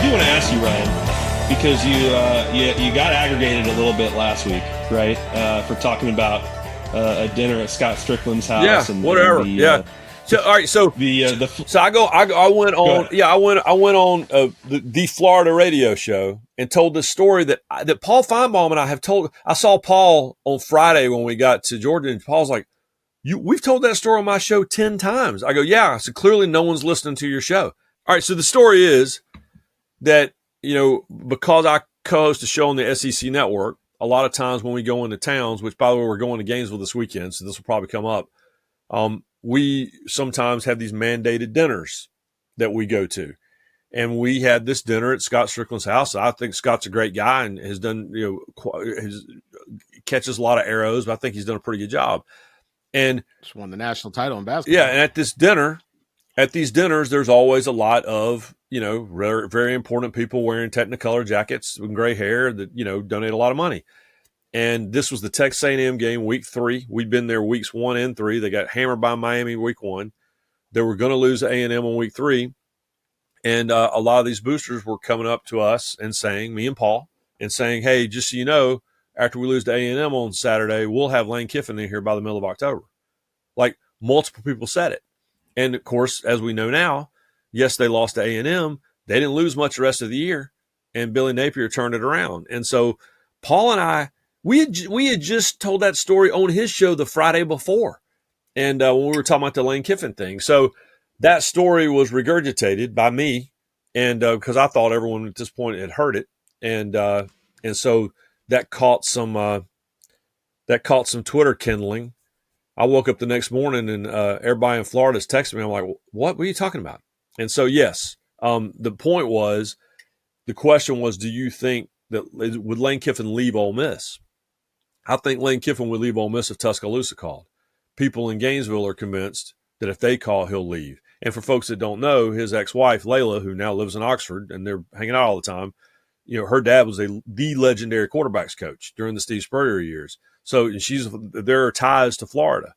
do want to ask you, Ryan, because you got aggregated a little bit last week, right? For talking about a dinner at Scott Strickland's house. Yeah, and whatever. So all right, so I went on the Florida radio show and told this story that Paul Feinbaum and I have told. I saw Paul on Friday when we got to Georgia, and Paul's like, we've told that story on my show 10 times. I go, yeah. So clearly no one's listening to your show. All right, so the story is that, because I co-host a show on the SEC network, a lot of times when we go into towns, which by the way, we're going to Gainesville this weekend, so this will probably come up. We sometimes have these mandated dinners that we go to. And we had this dinner at Scott Strickland's house. I think Scott's a great guy and has done, catches a lot of arrows, but I think he's done a pretty good job. And just won the national title in basketball. Yeah, and at these dinners, there's always a lot of, very important people wearing Technicolor jackets with gray hair that, donate a lot of money. And this was the Texas A&M game, week 3. We'd been there weeks 1 and 3. They got hammered by Miami week 1. They were going to lose to A&M on week 3. And a lot of these boosters were coming up to us and saying, me and Paul, and saying, hey, just so you know, after we lose to A&M on Saturday, we'll have Lane Kiffin in here by the middle of October. Like, multiple people said it. And, of course, as we know now, yes, they lost to A&M. They didn't lose much the rest of the year, and Billy Napier turned it around. And so Paul and I, we had just told that story on his show the Friday before, and when we were talking about the Lane Kiffin thing. So that story was regurgitated by me, and because I thought everyone at this point had heard it, and so that caught some Twitter kindling. I woke up the next morning and everybody in Florida is texting me. I'm like, what are you talking about? And so, yes, the question was, do you think that would Lane Kiffin leave Ole Miss? I think Lane Kiffin would leave Ole Miss if Tuscaloosa called. People in Gainesville are convinced that if they call, he'll leave. And for folks that don't know, his ex-wife, Layla, who now lives in Oxford, and they're hanging out all the time, her dad was the legendary quarterbacks coach during the Steve Spurrier years. So there are ties to Florida.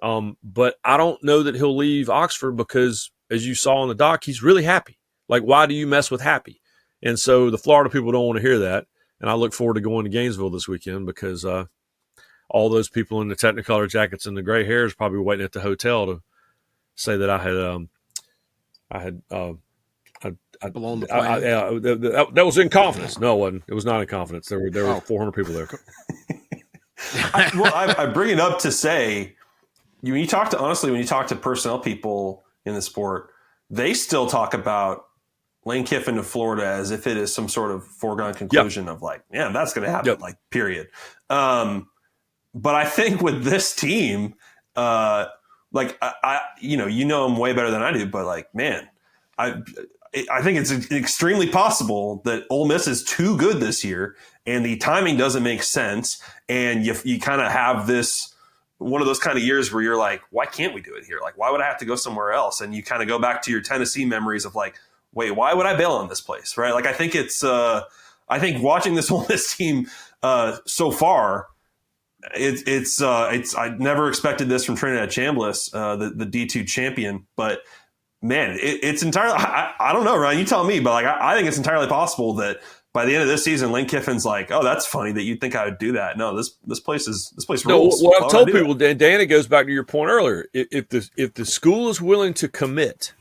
But I don't know that he'll leave Oxford because, as you saw on the doc, he's really happy. Like, why do you mess with happy? And so the Florida people don't want to hear that. And I look forward to going to Gainesville this weekend because all those people in the Technicolor jackets and the gray hairs probably waiting at the hotel to say that I blown the plane. That was in confidence. No, it wasn't. It was not in confidence. There were 400 people there. I bring it up to say, when you talk to personnel people in the sport, they still talk about Lane Kiffin to Florida as if it is some sort of foregone conclusion of like, yeah, that's going to happen, like, period. But I think with this team, like, you know him way better than I do, but like, man, I think it's extremely possible that Ole Miss is too good this year and the timing doesn't make sense. And you kind of have this, one of those kind of years where you're like, why can't we do it here? Like, why would I have to go somewhere else? And you kind of go back to your Tennessee memories of like, wait, why would I bail on this place? Right. Like, I think I think watching this Ole Miss team so far, I never expected this from Trinidad Chambliss, the D2 champion, but man, it's entirely, I don't know, Ryan, you tell me, but like, I think it's entirely possible that by the end of this season, Lane Kiffin's like, oh, that's funny that you'd think I would do that. No, this place rules. No, what I've told people, Dan, it goes back to your point earlier. If the school is willing to commit,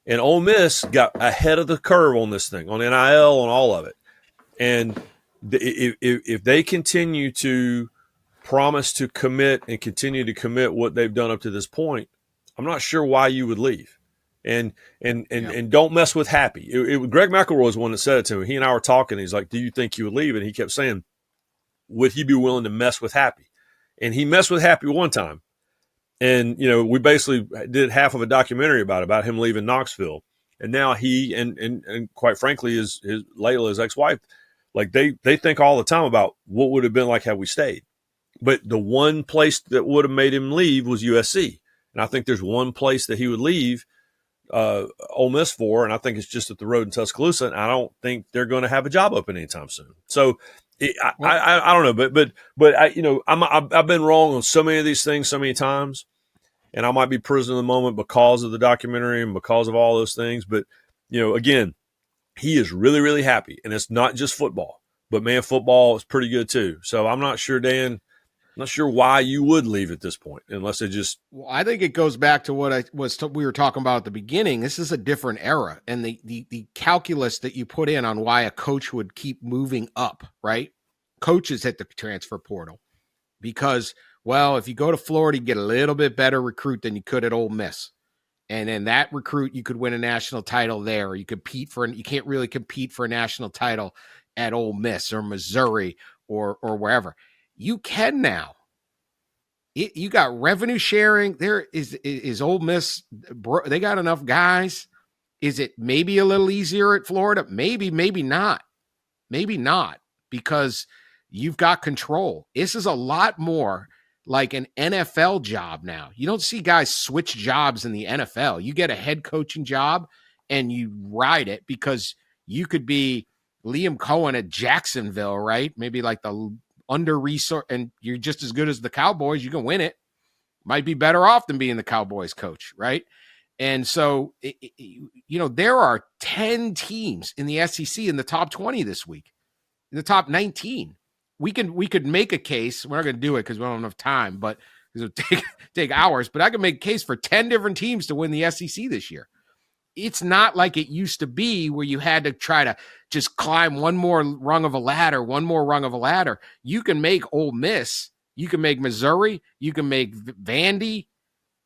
and Ole Miss got ahead of the curve on this thing, on NIL, on all of it, and if they continue to promise to commit and continue to commit what they've done up to this point, I'm not sure why you would leave. And don't mess with happy. Greg McElroy was the one that said it to me. He and I were talking. He's like, do you think you would leave? And he kept saying, would he be willing to mess with happy? And he messed with happy one time. And, we basically did half of a documentary about him leaving Knoxville. And now he, and quite frankly, his Layla, his ex-wife, like they think all the time about what would have been like had we stayed. But the one place that would have made him leave was USC. And I think there's one place that he would leave Ole Miss for, and I think it's just at the road in Tuscaloosa, and I don't think they're going to have a job open anytime soon. So I don't know, but I've been wrong on so many of these things so many times, and I might be prisoner of the moment because of the documentary and because of all those things. But again, he is really, really happy. And it's not just football, but man, football is pretty good too. So I'm not sure, Dan, I'm not sure why you would leave at this point, unless it just. Well, I think it goes back to what we were talking about at the beginning. This is a different era, and the calculus that you put in on why a coach would keep moving up, right? Coaches hit the transfer portal because, well, if you go to Florida, you get a little bit better recruit than you could at Ole Miss. And then that recruit, you could win a national title there. Or you can't really compete for a national title at Ole Miss or Missouri or wherever. You can now. You got revenue sharing. There is Ole Miss. They got enough guys. Is it maybe a little easier at Florida? Maybe not. Maybe not, because you've got control. This is a lot more like an NFL job now. You don't see guys switch jobs in the NFL. You get a head coaching job and you ride it because you could be Liam Cohen at Jacksonville, right? Maybe like the under-resourced, and you're just as good as the Cowboys. You can win it. Might be better off than being the Cowboys coach, right? And so, there are 10 teams in the SEC in the top 20 this week, in the top 19. We could make a case. We're not going to do it because we don't have enough time, but it would take hours. But I could make a case for 10 different teams to win the SEC this year. It's not like it used to be where you had to try to just climb one more rung of a ladder. You can make Ole Miss. You can make Missouri. You can make Vandy.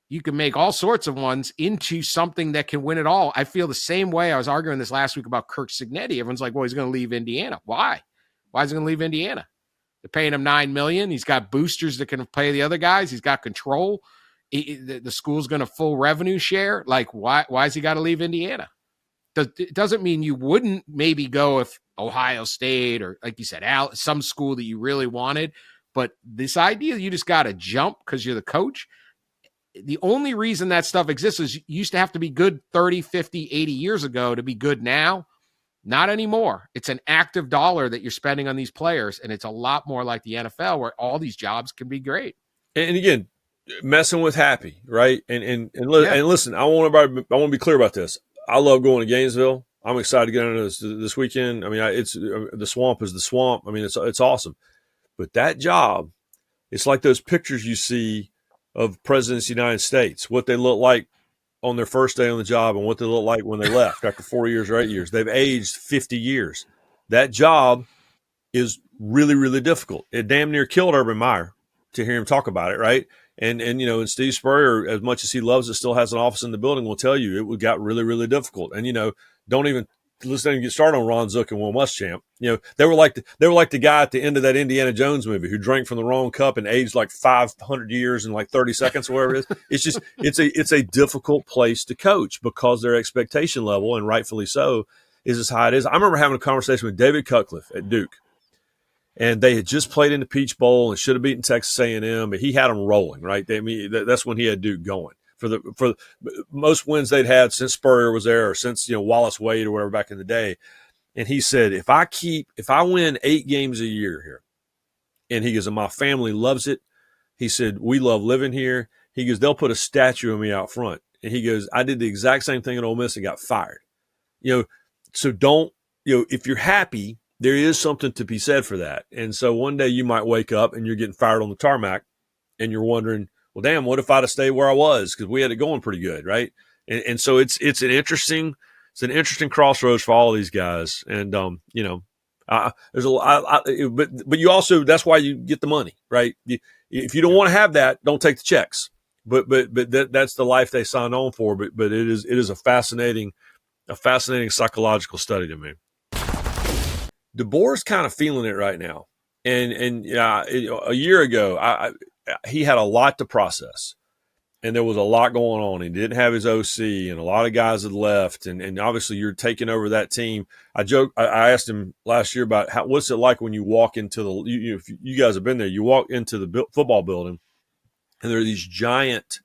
You can make all sorts of ones into something that can win it all. I feel the same way. I was arguing this last week about Kirk Cignetti. Everyone's like, well, he's going to leave Indiana. Why? Why is he going to leave Indiana? They're paying him $9 million. He's got boosters that can pay the other guys. He's got control. The school's going to full revenue share. Like, why has he got to leave Indiana? It doesn't mean you wouldn't maybe go if Ohio State or, like you said, some school that you really wanted. But this idea that you just got to jump because you're the coach, the only reason that stuff exists is you used to have to be good 30, 50, 80 years ago to be good now. Not anymore. It's an active dollar that you're spending on these players, and it's a lot more like the NFL where all these jobs can be great. And again, messing with Happy, right? And listen, I want to be clear about this. I love going to Gainesville. I'm excited to get into this weekend. I mean, it's the swamp is the swamp. I mean, it's awesome. But that job, it's like those pictures you see of presidents of the United States, what they look like on their first day on the job and what they look like when they left after 4 years or 8 years. They've aged 50 years. That job is really, really difficult. It damn near killed Urban Meyer to hear him talk about it, right? And Steve Spurrier, as much as he loves it, still has an office in the building, will tell you it got really, really difficult. And, don't even get started on Ron Zook and Will Muschamp. They were like the guy at the end of that Indiana Jones movie who drank from the wrong cup and aged like 500 years in like 30 seconds or whatever it is. It's a difficult place to coach because their expectation level, and rightfully so, is as high as it is. I remember having a conversation with David Cutcliffe at Duke, and they had just played in the Peach Bowl and should have beaten Texas A&M, but he had them rolling, right? That's when he had Duke going. For most wins they'd had since Spurrier was there or since Wallace Wade or whatever back in the day. And he said, if I win 8 games a year here, and he goes, and my family loves it. He said, we love living here. He goes, they'll put a statue of me out front. And he goes, I did the exact same thing at Ole Miss and got fired. So don't, if you're happy, there is something to be said for that. And so one day you might wake up and you're getting fired on the tarmac and you're wondering, well, damn, what if I'd have stayed where I was? Because we had it going pretty good, right? And so it's an interesting crossroads for all of these guys. And there's a lot, but you also, that's why you get the money, right? If you don't want to have that, don't take the checks. But that's the life they signed on for. But it is a fascinating psychological study to me. DeBoer's kind of feeling it right now, and a year ago, he had a lot to process, and there was a lot going on. He didn't have his OC, and a lot of guys had left, and obviously you're taking over that team. I asked him last year about what's it like when you walk into if you guys have been there, you walk into the football building, and there are these giant,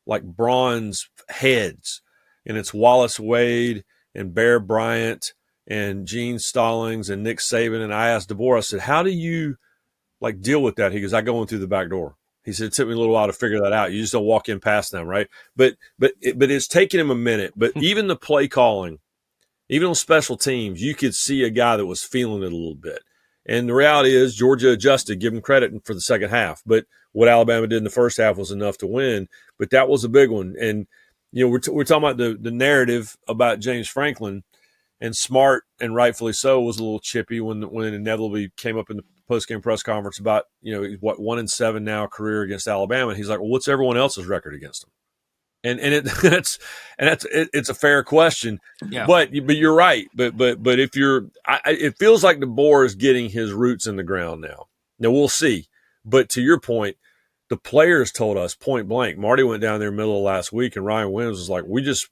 like bronze heads, and it's Wallace Wade and Bear Bryant and Gene Stallings and Nick Saban. And I asked DeBoer, I said, how do you deal with that? He goes, I go in through the back door. He said, it took me a little while to figure that out. You just don't walk in past them, right? But it's taken him a minute. But even the play calling even on special teams, you could see a guy that was feeling it a little bit. And the reality is Georgia adjusted, give them credit for the second half. But what Alabama did in the first half was enough to win. But that was a big one. And, we're talking about the narrative about James Franklin, and Smart, and rightfully so, was a little chippy when it inevitably came up in the post-game press conference about, 1-7 now career against Alabama. And he's like, well, what's everyone else's record against them? And it's a fair question, Yeah. but you're right. But if it feels like DeBoer is getting his roots in the ground now. Now we'll see. But to your point, the players told us point blank. Marty went down there middle of last week, and Ryan Williams was like, we just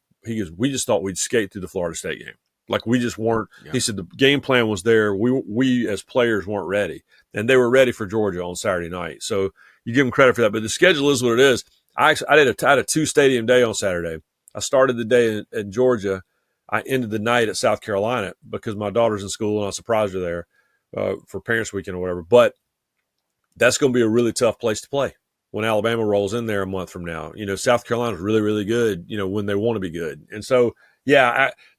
thought we'd skate through the Florida State game. Like we just weren't. Yeah. He said the game plan was there. We as players weren't ready, and they were ready for Georgia on Saturday night. So you give them credit for that. But the schedule is what it is. I had a 2-stadium day on Saturday. I started the day in Georgia. I ended the night at South Carolina because my daughter's in school and I surprised her there for Parents Weekend or whatever. But that's going to be a really tough place to play when Alabama rolls in there a month from now. South Carolina's really, really good, when they want to be good. And so,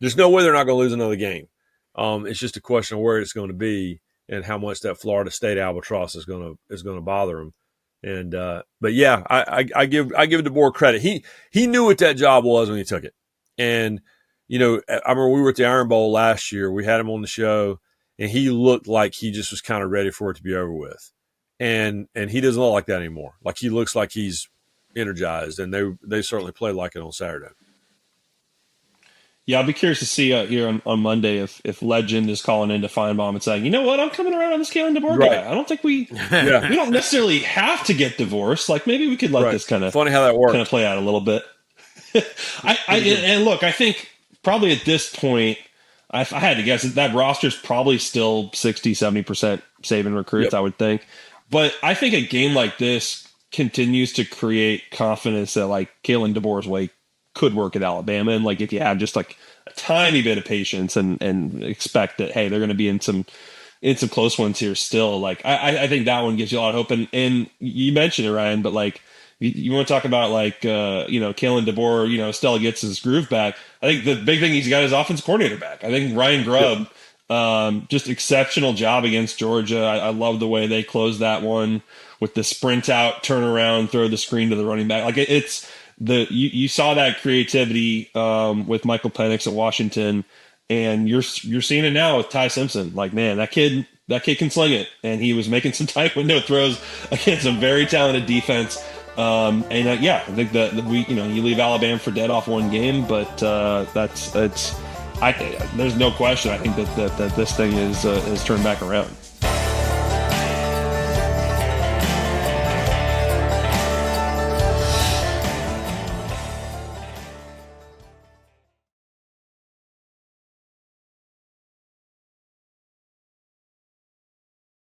there's no way they're not going to lose another game. It's just a question of where it's going to be and how much that Florida State albatross is going to bother them. And but yeah, I give DeBoer credit. He knew what that job was when he took it. And I remember we were at the Iron Bowl last year. We had him on the show, and he looked like he just was kind of ready for it to be over with. And he doesn't look like that anymore. Like he looks like he's energized, and they certainly played like it on Saturday. Yeah, I'll be curious to see here on Monday if Legend is calling into Feinbaum and saying, you know what, I'm coming around on this Kalen DeBoer guy. I don't think we don't necessarily have to get divorced. Like maybe we could let this kind of funny how that works. Kind of play out a little bit. And look, I think probably at this point, if I had to guess, that roster's probably still 60-70% Saban recruits. I would think, but I think a game like this continues to create confidence that like Kalen DeBoer's way could work at Alabama. And like if you have just like a tiny bit of patience and expect that, hey, they're going to be in some close ones here still, like I think that one gives you a lot of hope. And you mentioned it, Ryan, but like you want to talk about like Kalen DeBoer, Stella gets his groove back. I think the big thing, he's got his offensive coordinator back. I think Ryan Grubb just exceptional job against Georgia. I love the way they closed that one with the sprint out, turn around, throw the screen to the running back. Like it's you saw that creativity with Michael Penix at Washington, and you're seeing it now with Ty Simpson. Like, man, that kid can sling it, and he was making some tight window throws against some very talented defense. I think that you leave Alabama for dead off one game, but there's no question. I think that this thing is turned back around.